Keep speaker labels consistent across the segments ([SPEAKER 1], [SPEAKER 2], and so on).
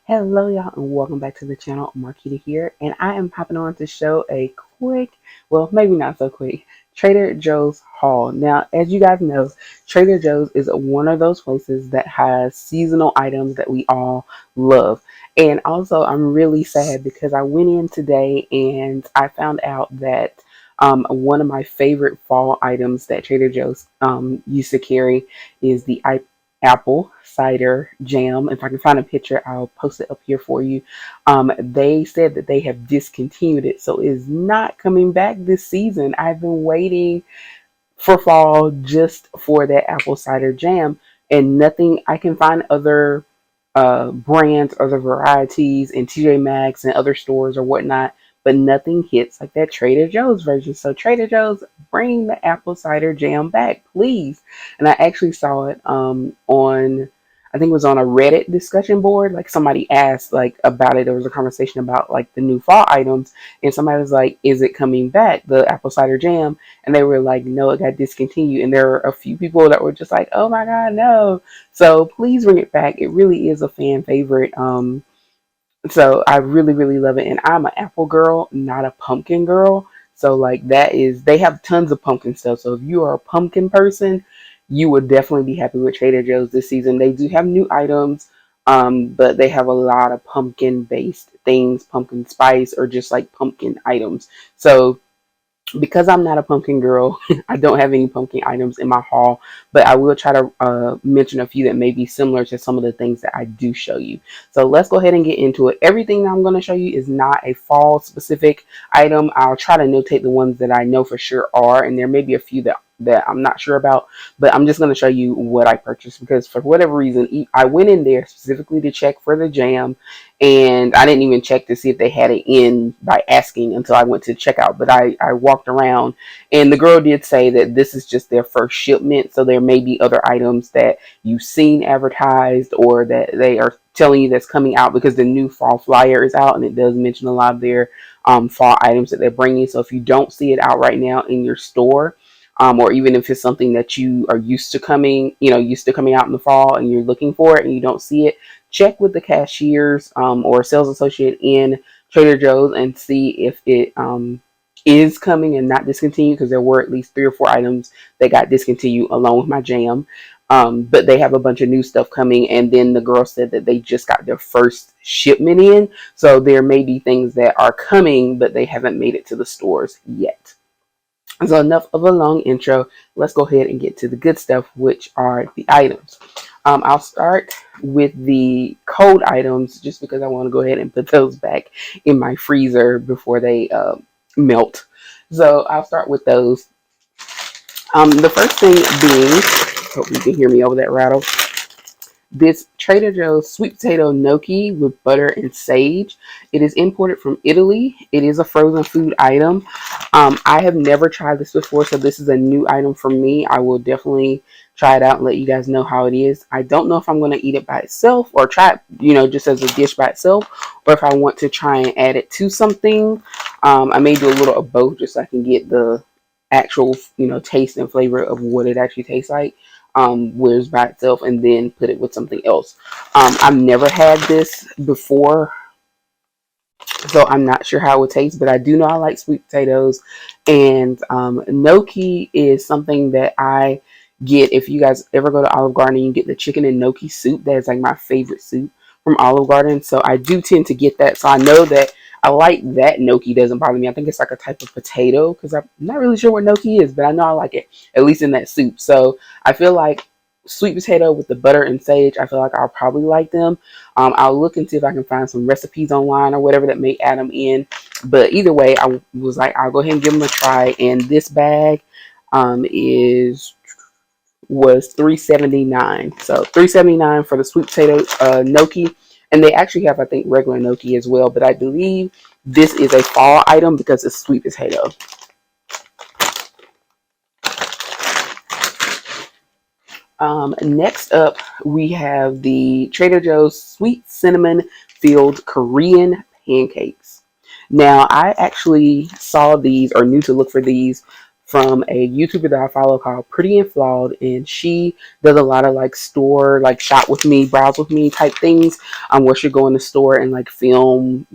[SPEAKER 1] Hello, y'all, and welcome back to the channel. Marquita here, and I am popping on to show a quick, well, maybe not so quick, Trader Joe's haul. Now, as you guys know, Trader Joe's is one of those places that has seasonal items that we all love. And also, I'm really sad because I went in today and I found out that one of my favorite fall items that Trader Joe's used to carry is the apple cider jam. If I can find a picture, I'll post it up here for you. They said that they have discontinued it, so it's not coming back this season. I've been waiting for fall just for that apple cider jam, and nothing. I can find other brands, other varieties in TJ Maxx and other stores or whatnot, but nothing hits like that Trader Joe's version. So Trader Joe's, bring the apple cider jam back, please. And I actually saw it on, I think it was on a Reddit discussion board. Like somebody asked like about it. There was a conversation about like the new fall items, and somebody was like, "Is it coming back, the apple cider jam?" And they were like, "No, it got discontinued." And there were a few people that were just like, "Oh my God, no!" So please bring it back. It really is a fan favorite. So I really, really love it. And I'm an apple girl, not a pumpkin girl. So like that is, they have tons of pumpkin stuff. So if you are a pumpkin person, you would definitely be happy with Trader Joe's this season. They do have new items, but they have a lot of pumpkin based things, pumpkin spice, or just like pumpkin items. So because I'm not a pumpkin girl, I don't have any pumpkin items in my haul, but I will try to mention a few that may be similar to some of the things that I do show you. So let's go ahead and get into it. Everything that I'm going to show you is not a fall specific item. I'll try to notate the ones that I know for sure are, and there may be a few that I'm not sure about, but I'm just going to show you what I purchased because for whatever reason, I went in there specifically to check for the jam, and I didn't even check to see if they had it in by asking until I went to checkout. But I walked around, and the girl did say that this is just their first shipment, so there may be other items that you've seen advertised or that they are telling you that's coming out because the new fall flyer is out, and it does mention a lot of their fall items that they're bringing. So if you don't see it out right now in your store, or even if it's something that you are used to coming out in the fall and you're looking for it and you don't see it, check with the cashiers or sales associate in Trader Joe's and see if it is coming and not discontinued, because there were at least 3 or 4 items that got discontinued along with my jam. But they have a bunch of new stuff coming, and then the girl said that they just got their first shipment in, so there may be things that are coming, but they haven't made it to the stores yet. So enough of a long intro. Let's go ahead and get to the good stuff, which are the items. I'll start with the cold items just because I want to go ahead and put those back in my freezer before they melt. So I'll start with those. The first thing being, hope you can hear me over that rattle, this Trader Joe's sweet potato gnocchi with butter and sage. It is imported from Italy. It is a frozen food item. I have never tried this before, so this is a new item for me. I will definitely try it out and let you guys know how it is. I don't know if I'm going to eat it by itself or try it, just as a dish by itself, or if I want to try and add it to something. I may do a little of both just so I can get the actual, taste and flavor of what it actually tastes like. Whereas by itself, and then put it with something else. I've never had this before, so I'm not sure how it tastes, but I do know I like sweet potatoes. And gnocchi is something that I get if you guys ever go to Olive Garden and you get the chicken and gnocchi soup. That is like my favorite soup from Olive Garden. So I do tend to get that. So I know that I like that gnocchi doesn't bother me. I think it's like a type of potato because I'm not really sure what gnocchi is, but I know I like it, at least in that soup. So I feel like sweet potato with the butter and sage, I feel like I'll probably like them. I'll look and see if I can find some recipes online or whatever that may add them in. But either way, I was like, I'll go ahead and give them a try. And this bag is was $3.79. So $3.79 for the sweet potato gnocchi. And they actually have, I think, regular gnocchi as well. But I believe this is a fall item because it's sweet potato. Next up, we have the Trader Joe's sweet cinnamon filled Korean pancakes. Now, I actually saw these or knew to look for these from a YouTuber that I follow called Pretty and Flawed, and she does a lot of like store, like shop with me, browse with me type things. Where she go in the store and like film,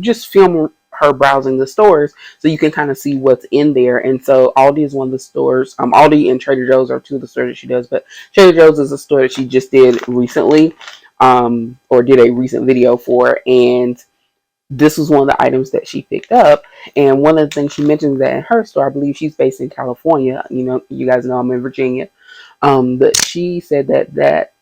[SPEAKER 1] just film her browsing the stores, so you can kind of see what's in there. And so Aldi is one of the stores. Aldi and Trader Joe's are two of the stores that she does, but Trader Joe's is a store that she just did recently, or did a recent video for, and this was one of the items that she picked up. And one of the things she mentions that in her store, I believe she's based in California. You guys know I'm in Virginia. But she said that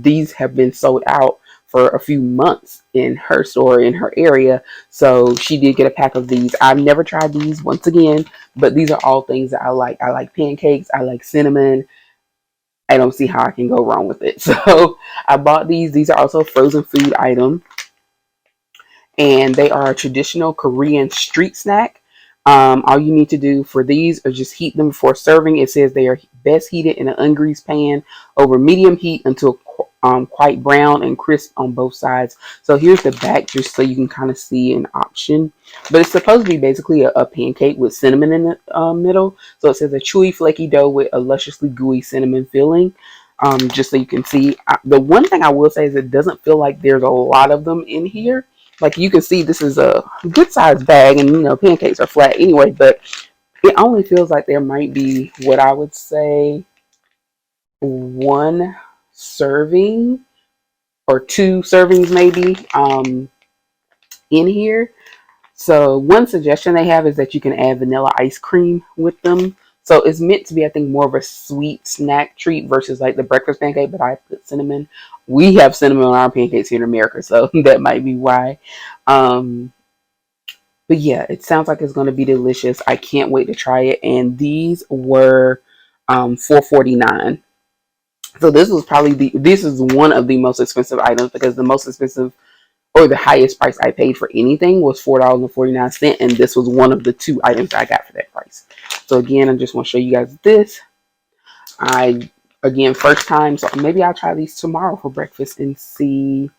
[SPEAKER 1] these have been sold out for a few months in her store in her area. So she did get a pack of these. I've never tried these once again, but these are all things that I like. I like pancakes. I like cinnamon. I don't see how I can go wrong with it. So I bought these. These are also frozen food items, and they are a traditional Korean street snack. All you need to do for these is just heat them before serving. It says they are best heated in an ungreased pan over medium heat until quite brown and crisp on both sides. So here's the back, just so you can kind of see an option. But it's supposed to be basically a pancake with cinnamon in the middle. So it says a chewy, flaky dough with a lusciously gooey cinnamon filling. Just so you can see. The one thing I will say is it doesn't feel like there's a lot of them in here. Like you can see, this is a good sized bag, and pancakes are flat anyway, but it only feels like there might be what I would say one serving or two servings maybe in here. So one suggestion they have is that you can add vanilla ice cream with them. So it's meant to be, I think, more of a sweet snack treat versus like the breakfast pancake, but I put cinnamon. We have cinnamon on our pancakes here in America, so that might be why. Um, but yeah, it sounds like it's going to be delicious. I can't wait to try it. And these were $4.49. So this is one of the most expensive items, because the most expensive or the highest price I paid for anything was $4.49, and this was one of the two items I got for that price. So again, I just want to show you guys this. Again, first time, so maybe I'll try these tomorrow for breakfast and see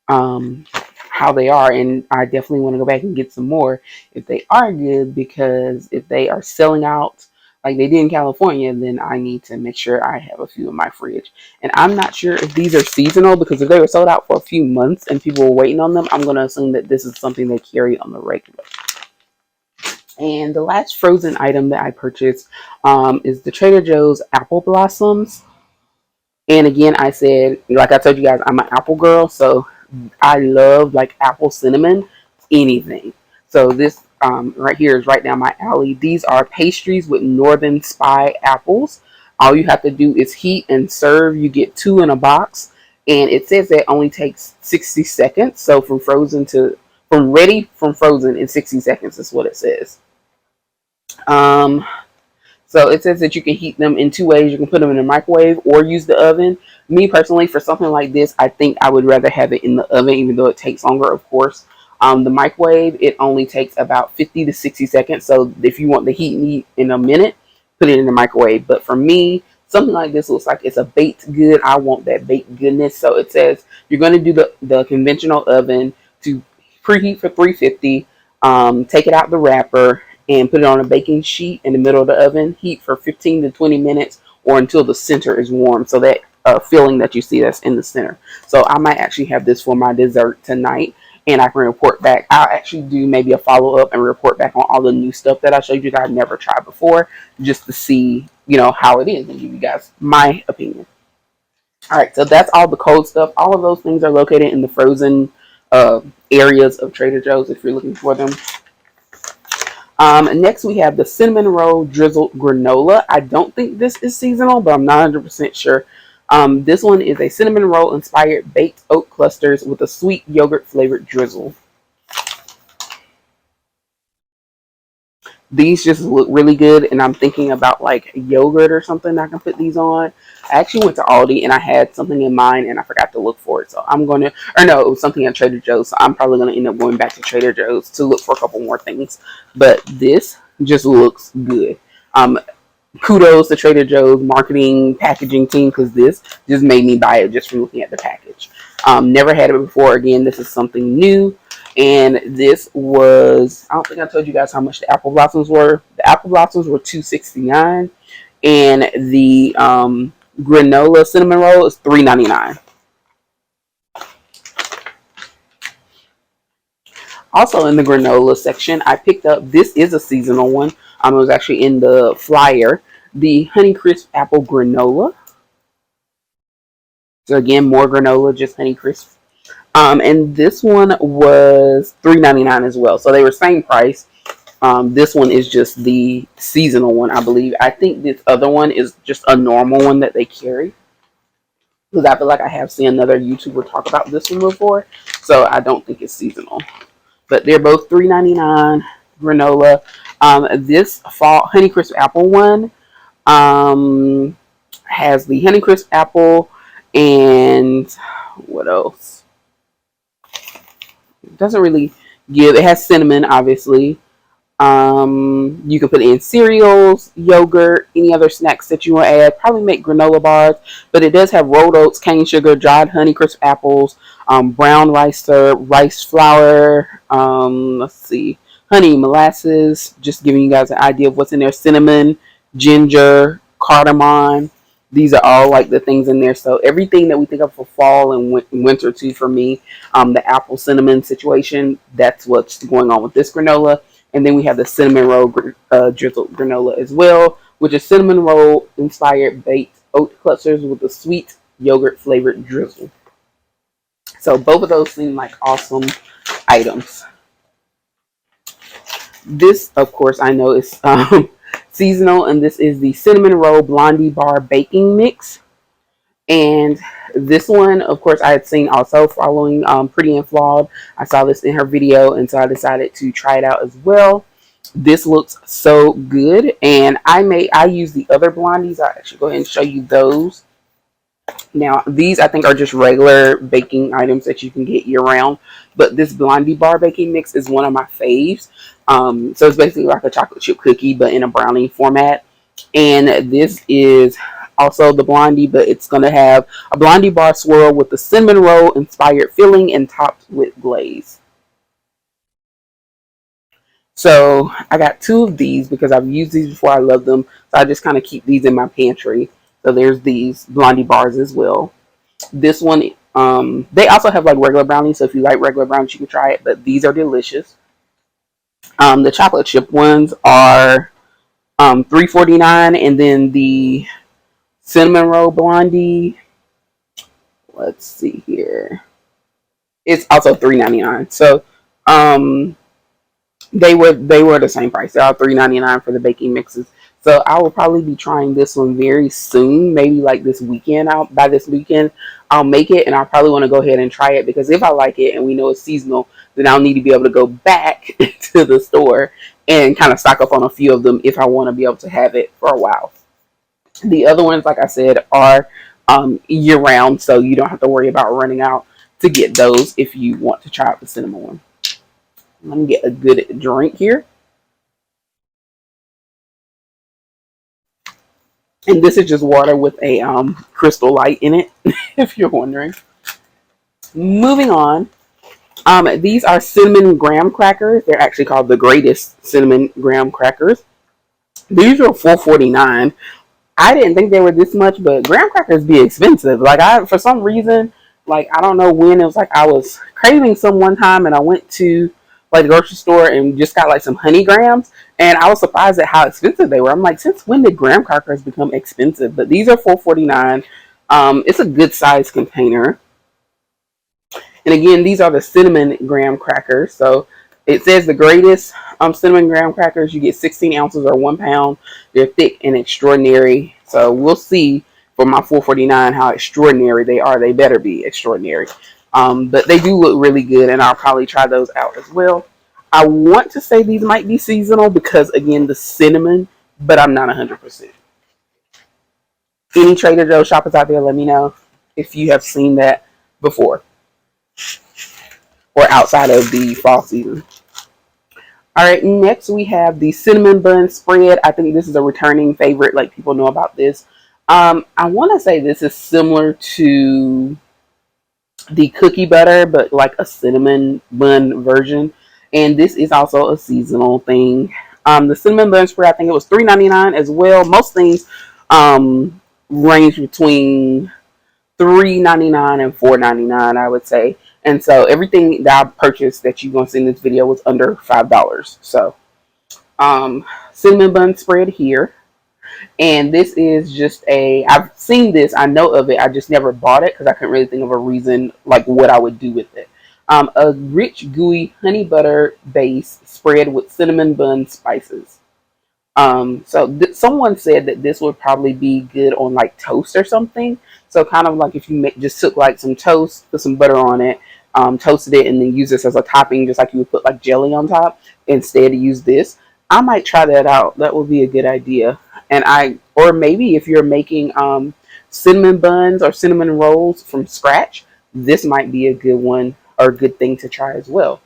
[SPEAKER 1] how they are. And I definitely want to go back and get some more if they are good, because if they are selling out like they did in California, then I need to make sure I have a few in my fridge. And I'm not sure if these are seasonal, because if they were sold out for a few months and people were waiting on them, I'm going to assume that this is something they carry on the regular. And the last frozen item that I purchased is the Trader Joe's Apple Blossoms. And again, I said, like I told you guys, I'm an apple girl, so I love like apple cinnamon, anything. So this right here is right down my alley. These are pastries with Northern Spy apples. All you have to do is heat and serve. You get 2 in a box, and it says that only takes 60 seconds. So from ready from frozen in 60 seconds is what it says. So it says that you can heat them in 2 ways. You can put them in the microwave or use the oven. Me personally, for something like this, I think I would rather have it in the oven, even though it takes longer, of course. The microwave, it only takes about 50 to 60 seconds. So if you want the heat and eat in a minute, put it in the microwave. But for me, something like this looks like it's a baked good. I want that baked goodness. So it says you're going to do the conventional oven to preheat for 350. Take it out the wrapper and put it on a baking sheet in the middle of the oven. Heat for 15 to 20 minutes or until the center is warm. So that filling that you see that's in the center. So I might actually have this for my dessert tonight, and I can report back. I'll actually do maybe a follow-up and report back on all the new stuff that I showed you that I've never tried before, just to see, how it is and give you guys my opinion. All right, so that's all the cold stuff. All of those things are located in the frozen areas of Trader Joe's if you're looking for them. Next, we have the cinnamon roll drizzled granola. I don't think this is seasonal, but I'm not 100% sure. This one is a cinnamon roll inspired baked oat clusters with a sweet yogurt flavored drizzle. These just look really good, and I'm thinking about like yogurt or something I can put these on. I actually went to Aldi and I had something in mind and I forgot to look for it. So I'm going to, or no, it was something at Trader Joe's. So I'm probably going to end up going back to Trader Joe's to look for a couple more things. But this just looks good. Kudos to Trader Joe's marketing packaging team, because this just made me buy it just from looking at the package. Never had it before. Again, this is something new. And this was, I don't think I told you guys how much the apple blossoms were. The apple blossoms were $2.69, and the granola cinnamon roll is $3.99. Also in the granola section, I picked up, this is a seasonal one. It was actually in the flyer, the Honey Crisp Apple Granola. So again, more granola, just Honey Crisp. And this one was $3.99 as well. So they were same price. This one is just the seasonal one, I believe. I think this other one is just a normal one that they carry, because I feel like I have seen another YouTuber talk about this one before. So I don't think it's seasonal. But they're both $3.99 granola. This fall Honeycrisp apple one has the Honeycrisp apple, and what else? It doesn't really give. It has cinnamon, obviously. You can put it in cereals, yogurt, any other snacks that you want to add. Probably make granola bars, but it does have rolled oats, cane sugar, dried Honeycrisp apples, brown rice syrup, rice flour. Let's see, honey, molasses. Just giving you guys an idea of what's in there. Cinnamon, ginger, cardamom. These are all like the things in there. So everything that we think of for fall and winter too. For me, the apple cinnamon situation. That's what's going on with this granola. And then we have the cinnamon roll drizzled granola as well, which is cinnamon roll inspired baked oat clusters with a sweet yogurt flavored drizzle. So both of those seem like awesome items. This, of course, I know is seasonal, and this is the cinnamon roll blondie bar baking mix. And this one, of course, I had seen also following Pretty and Flawed. I saw this in her video, and so I decided to try it out as well. This looks so good, and I use the other blondies. I'll actually go ahead and show you those. Now, these I think are just regular baking items that you can get year round, but this blondie bar baking mix is one of my faves. So it's basically like a chocolate chip cookie, but in a brownie format. And this is also the blondie, but it's going to have a blondie bar swirl with the cinnamon roll inspired filling and topped with glaze. So I got two of these because I've used these before. I love them. So I just kind of keep these in my pantry. So there's these blondie bars as well. This one, they also have like regular brownies. So if you like regular brownies, you can try it. But these are delicious. The chocolate chip ones are $3.49, and then the cinnamon roll blondie, let's see here, it's also $3.99. So they were the same price. They're all $3.99 for the baking mixes. So I will probably be trying this one very soon, maybe like this weekend. By this weekend I'll make it, and I'll probably want to go ahead and try it, because if I like it and we know it's seasonal, then I'll need to be able to go back to the store and kind of stock up on a few of them if I want to be able to have it for a while. The other ones, like I said, are year round, so you don't have to worry about running out to get those if you want to try out the cinnamon one. Let me get a good drink here. And this is just water with a crystal light in it, if you're wondering. Moving on. These are cinnamon graham crackers. They're actually called the greatest cinnamon graham crackers. These are $4.49. I didn't think they were this much, but graham crackers be expensive. Like, for some reason, like, I don't know when, it was like I was craving some one time, and I went to like the grocery store and just got like some honey grahams, and I was surprised at how expensive they were. I'm like, since when did graham crackers become expensive? But these are $4.49. It's a good size container. And again, these are the cinnamon graham crackers. So it says the greatest cinnamon graham crackers. You get 16 ounces or 1 pound. They're thick and extraordinary. So we'll see for my $4.49 how extraordinary they are. They better be extraordinary. But they do look really good, and I'll probably try those out as well. I want to say these might be seasonal because, again, the cinnamon, but I'm not 100%. Any Trader Joe's shoppers out there, let me know if you have seen that before or outside of the fall season. All right, next we have the cinnamon bun spread. I think this is a returning favorite. Like, people know about this. I want to say this is similar to the cookie butter, but like a cinnamon bun version. And this is also a seasonal thing. The cinnamon bun spread, I think it was $3.99 as well. Most things range between $3.99 and $4.99, I would say. And so everything that I purchased that you're gonna see in this video was under $5. So cinnamon bun spread here. And this is just I've seen this, I know of it, I just never bought it because I couldn't really think of a reason like what I would do with it. A rich, gooey honey butter base spread with cinnamon bun spices. Someone said that this would probably be good on like toast or something. So kind of like if you just took like some toast, put some butter on it, toasted it, and then use this as a topping, just like you would put like jelly on top. Instead, use this. I might try that out. That would be a good idea. Or maybe if you're making cinnamon buns or cinnamon rolls from scratch, this might be a good one or a good thing to try as well.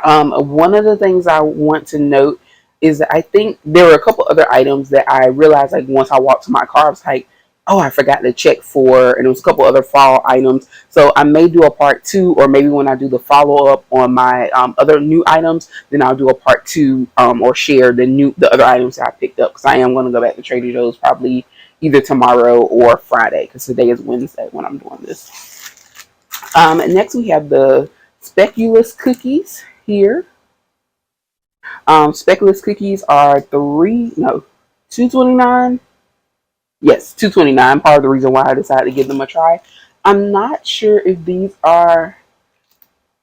[SPEAKER 1] One of the things I want to note is that I think there were a couple other items that I realized like once I walked to my car, I was like, oh, I forgot to check for, and it was a couple other fall items. So I may do a part 2, or maybe when I do the follow up on my other new items, then I'll do a part 2 or share the other items that I picked up, because I am going to go back to Trader Joe's probably either tomorrow or Friday, because today is Wednesday when I'm doing this. Next we have the speculoos cookies here. Speculoos cookies are $2.29. Yes, $2.29. Part of the reason why I decided to give them a try. I'm not sure if these are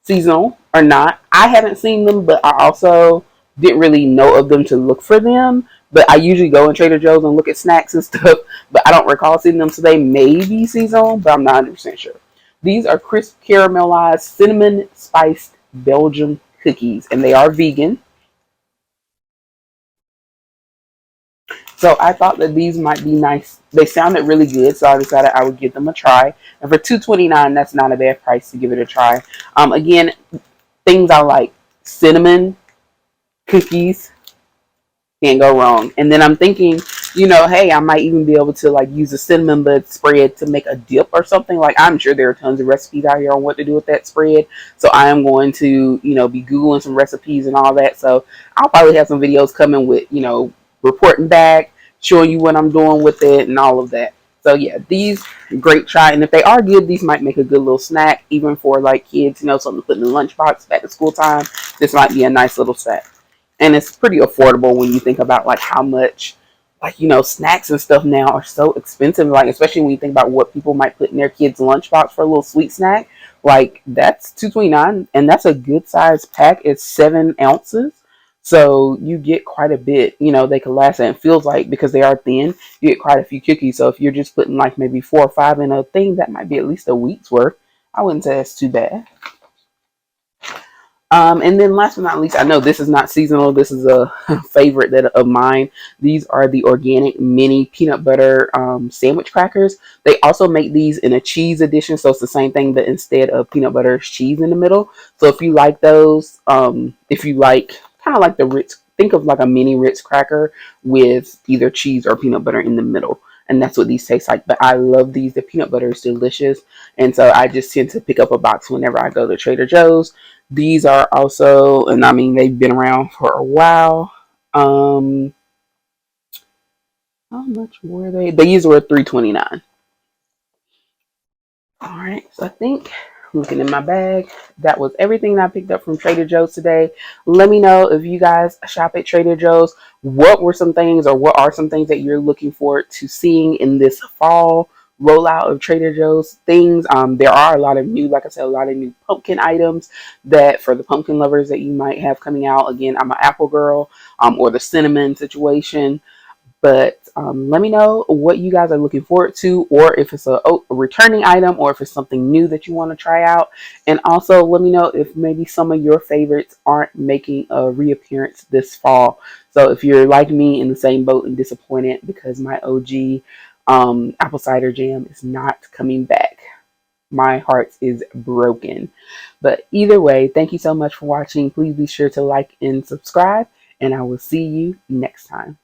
[SPEAKER 1] seasonal or not. I haven't seen them, but I also didn't really know of them to look for them. But I usually go in Trader Joe's and look at snacks and stuff, but I don't recall seeing them, so they may be seasonal, but I'm not 100% sure. These are crisp caramelized cinnamon spiced Belgian cookies, and they are vegan. So I thought that these might be nice. They sounded really good, so I decided I would give them a try. And for $2.29, that's not a bad price to give it a try. Again, things I like: cinnamon cookies, can't go wrong. And then I'm thinking, hey, I might even be able to like use a cinnamon bun spread to make a dip or something. Like, I'm sure there are tons of recipes out here on what to do with that spread. So I am going to, be Googling some recipes and all that. So I'll probably have some videos coming with, reporting back, showing you what I'm doing with it and all of that. So yeah, these great try, and if they are good, these might make a good little snack, even for like kids, something to put in the lunchbox back to school time. This might be a nice little snack, and it's pretty affordable when you think about like how much, like snacks and stuff now are so expensive. Like especially when you think about what people might put in their kids' lunchbox for a little sweet snack. Like that's $2.29, and that's a good size pack. It's 7 ounces. So you get quite a bit, they can last, and it feels like because they are thin, you get quite a few cookies. So if you're just putting like maybe 4 or 5 in a thing, that might be at least a week's worth. I wouldn't say that's too bad. And then last but not least, I know this is not seasonal. This is a favorite of mine. These are the organic mini peanut butter sandwich crackers. They also make these in a cheese edition. So it's the same thing, but instead of peanut butter, it's cheese in the middle. So if you like those, if you like kind of like the Ritz, think of like a mini Ritz cracker with either cheese or peanut butter in the middle. And that's what these taste like. But I love these. The peanut butter is delicious. And so I just tend to pick up a box whenever I go to Trader Joe's. These are also, and I mean, they've been around for a while. How much were they? These were $3.29. All right, so I think, looking in my bag, that was everything that I picked up from Trader Joe's today. Let me know if you guys shop at Trader Joe's. What were some things, or what are some things that you're looking forward to seeing in this fall rollout of Trader Joe's things? There are a lot of new, like I said, a lot of new pumpkin items that for the pumpkin lovers that you might have coming out. Again, I'm an apple girl, or the cinnamon situation. But let me know what you guys are looking forward to, or if it's a returning item, or if it's something new that you want to try out. And also let me know if maybe some of your favorites aren't making a reappearance this fall. So if you're like me, in the same boat and disappointed because my OG apple cider jam is not coming back, my heart is broken. But either way, thank you so much for watching. Please be sure to like and subscribe, and I will see you next time.